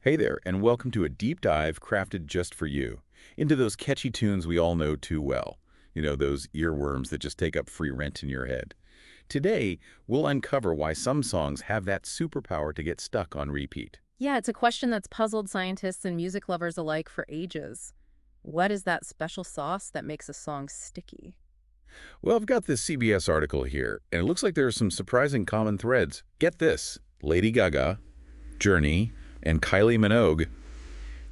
Hey there, and welcome to a deep dive crafted just for you into those catchy tunes we all know too well. Those earworms that just take up free rent in your head. Today, we'll uncover why some songs have that superpower to get stuck on repeat. Yeah, it's a question that's puzzled scientists and music lovers alike for ages. What is that special sauce that makes a song sticky? Well, I've got this CBS article here, and it looks like there are some surprising common threads. Get this: Lady Gaga, Journey, and Kylie Minogue.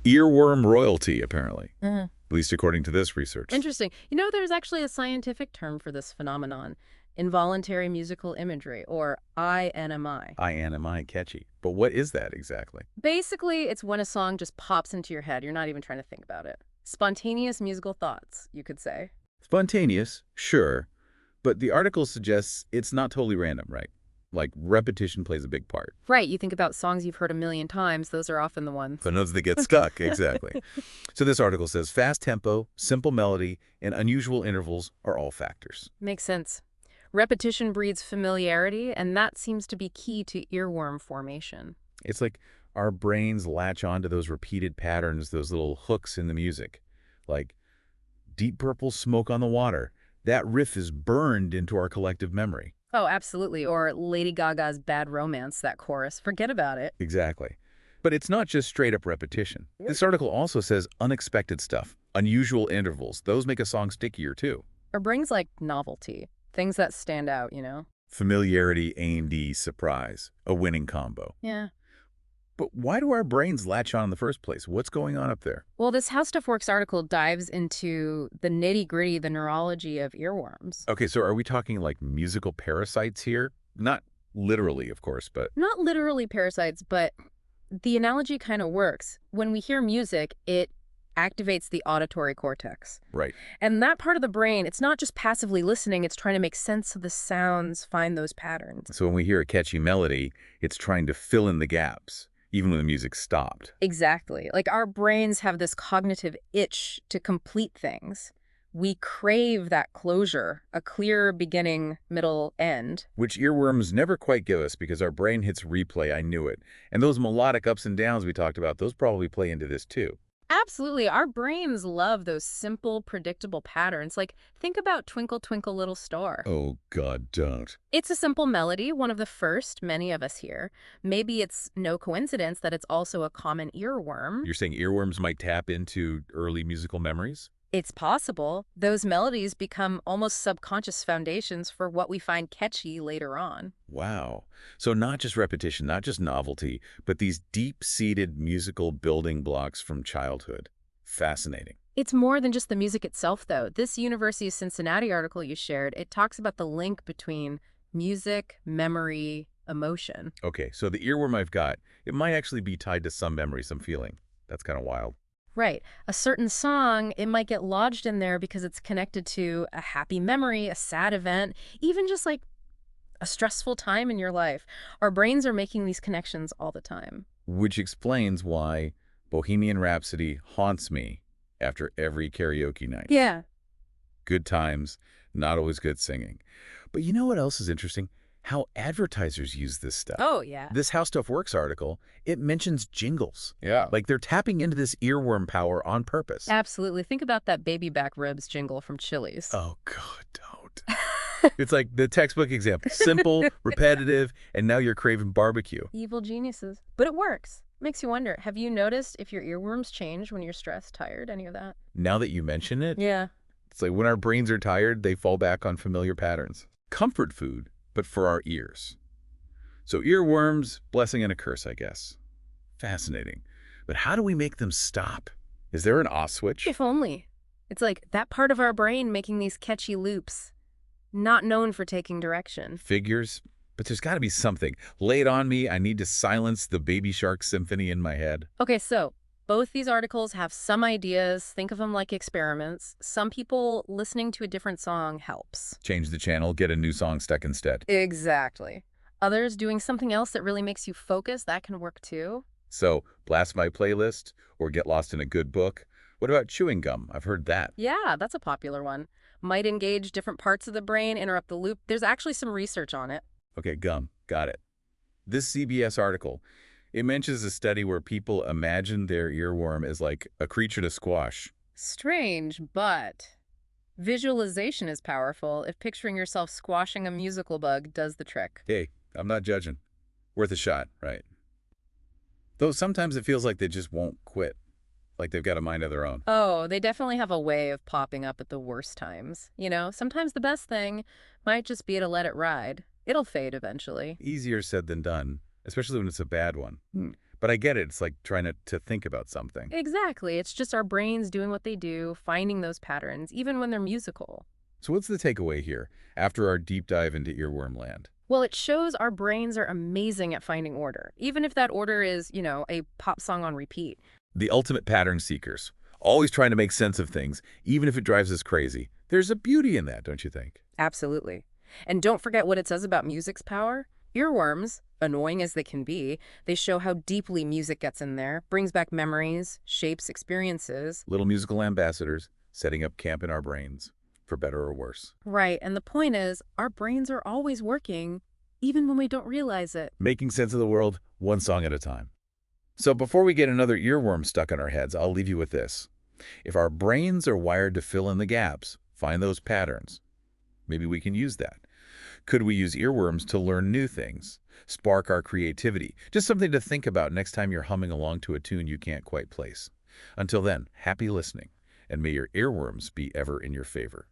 Earworm royalty, apparently. Uh, At least according to this research. Interesting. There's actually a scientific term for this phenomenon, involuntary musical imagery, or INMI. INMI catchy. But what is that exactly? Basically, it's when a song just pops into your head. You're not even trying to think about it. Spontaneous musical thoughts, you could say. Spontaneous, sure, but the article suggests it's not totally random, right? Like repetition plays a big part. Right, you think about songs you've heard a million times, those are often the ones. The notes that get stuck, exactly. So this article says fast tempo, simple melody, and unusual intervals are all factors. Makes sense. Repetition breeds familiarity, and that seems to be key to earworm formation. It's like our brains latch onto those repeated patterns, those little hooks in the music. Like Deep Purple's Smoke on the Water. That riff is burned into our collective memory. Oh, absolutely. Or Lady Gaga's Bad Romance, that chorus. Forget about it. Exactly. But it's not just straight-up repetition. This article also says unexpected stuff, unusual intervals. Those make a song stickier, too. Or brings, like, novelty. Things that stand out. Familiarity, A&D, surprise, a winning combo. Yeah. But why do our brains latch on in the first place? What's going on up there? Well, this How Stuff Works article dives into the nitty-gritty, the neurology of earworms. Okay, so are we talking like musical parasites here? Not literally, of course, but... Not literally parasites, but the analogy kind of works. When we hear music, it activates the auditory cortex. Right. And that part of the brain, it's not just passively listening, it's trying to make sense of the sounds, find those patterns. So when we hear a catchy melody, it's trying to fill in the gaps, even when the music stopped. Exactly. Like our brains have this cognitive itch to complete things. We crave that closure, a clear beginning, middle, end. Which earworms never quite give us because our brain hits replay, I knew it. And those melodic ups and downs we talked about, those probably play into this too. Absolutely. Our brains love those simple, predictable patterns. Like, think about Twinkle, Twinkle, Little Star. Oh, God, don't. It's a simple melody, one of the first many of us hear. Maybe it's no coincidence that it's also a common earworm. You're saying earworms might tap into early musical memories? It's possible. Those melodies become almost subconscious foundations for what we find catchy later on. Wow. So not just repetition, not just novelty, but these deep-seated musical building blocks from childhood. Fascinating. It's more than just the music itself, though. This University of Cincinnati article you shared, it talks about the link between music, memory, emotion. Okay, so the earworm I've got, it might actually be tied to some memory, some feeling. That's kind of wild. Right. A certain song, it might get lodged in there because it's connected to a happy memory, a sad event, even just like a stressful time in your life. Our brains are making these connections all the time. Which explains why Bohemian Rhapsody haunts me after every karaoke night. Yeah. Good times, not always good singing. But you know what else is interesting? How advertisers use this stuff. Oh, yeah. This How Stuff Works article, it mentions jingles. Yeah. Like they're tapping into this earworm power on purpose. Absolutely. Think about that baby back ribs jingle from Chili's. Oh, God, don't. It's like the textbook example. Simple, repetitive, and now you're craving barbecue. Evil geniuses. But it works. Makes you wonder, have you noticed if your earworms change when you're stressed, tired, any of that? Now that you mention it, Yeah. it's like when our brains are tired, they fall back on familiar patterns. Comfort food, but for our ears. So earworms, blessing and a curse, I guess. Fascinating. But how do we make them stop? Is there an off switch? If only. It's like that part of our brain making these catchy loops, not known for taking direction. Figures? But there's got to be something. Lay it on me. I need to silence the Baby Shark symphony in my head. Okay, so both these articles have some ideas. Think of them like experiments. Some people listening to a different song helps. Change the channel, get a new song stuck instead. Exactly. Others doing something else that really makes you focus, that can work too. So, blast my playlist or get lost in a good book. What about chewing gum? I've heard that. Yeah, that's a popular one. Might engage different parts of the brain, interrupt the loop. There's actually some research on it. Okay, gum. Got it. This CBS article, It mentions a study where people imagine their earworm as like a creature to squash. Strange, but visualization is powerful if picturing yourself squashing a musical bug does the trick. Hey, I'm not judging. Worth a shot, right? Though sometimes it feels like they just won't quit, like they've got a mind of their own. Oh, they definitely have a way of popping up at the worst times. Sometimes the best thing might just be to let it ride. It'll fade eventually. Easier said than done, especially when it's a bad one. But I get it. It's like trying to think about something. Exactly. It's just our brains doing what they do, finding those patterns, even when they're musical. So what's the takeaway here after our deep dive into earworm land? Well, it shows our brains are amazing at finding order, even if that order is, a pop song on repeat. The ultimate pattern seekers, always trying to make sense of things, even if it drives us crazy. There's a beauty in that, don't you think? Absolutely. And don't forget what it says about music's power. Earworms, annoying as they can be, they show how deeply music gets in there, brings back memories, shapes experiences. Little musical ambassadors setting up camp in our brains, for better or worse. Right, and the point is, our brains are always working, even when we don't realize it. Making sense of the world, one song at a time. So before we get another earworm stuck in our heads, I'll leave you with this. If our brains are wired to fill in the gaps, find those patterns, maybe we can use that. Could we use earworms to learn new things, spark our creativity? Just something to think about next time you're humming along to a tune you can't quite place. Until then, happy listening, and may your earworms be ever in your favor.